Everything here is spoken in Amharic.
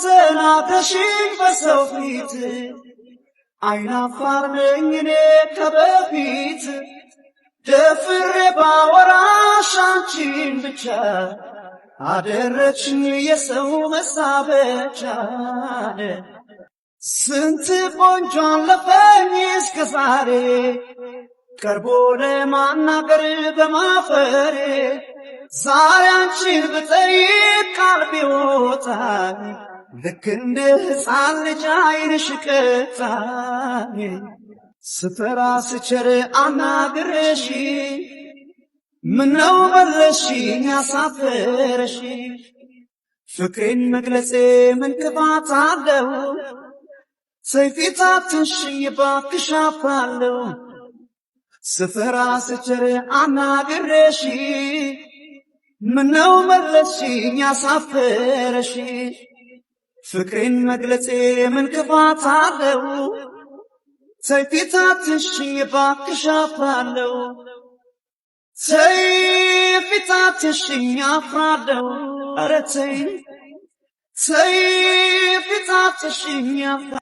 ተናግረሽኝ በሰው ፊት አይናፋር ነኝ እኔ ከበፊት ደፍሬ ባወራሽ አንቺን ብቻ አደረግሽኝ የሰው መሳበቻ ስንት ቆንጆ አለፈኝ እስከ ዛሬ ቀርቦ ለማናገር በማፈሬ ዛሬ አንቺን ብጠይቅ ቃል ቢወጣኝ ልክ እንደ ሕፃን ልጅ ዓይንሽ ቀጣኝ ስፈራ ስቸር አናግሬሽ ምነው መለስሽኝ አሳፈረሽ ፍቅሬን መግለጼ ምን ክፋት አለው ሰይፊት አትንሽኝ እባክሽ አፍራለሁ ስፈራ ስቸር አናግሬሽ ምነው መለስሽኝ አሳፈረሽ ፍቅሬን መግለጼ ምን ክፋት አለው ሰይፊት አትንሽኝ እባክሽ አፍራለሁ ሰይፊት አትንሽኝ አፍራለሁ ኧረ ሰይፊት አትንሽኝ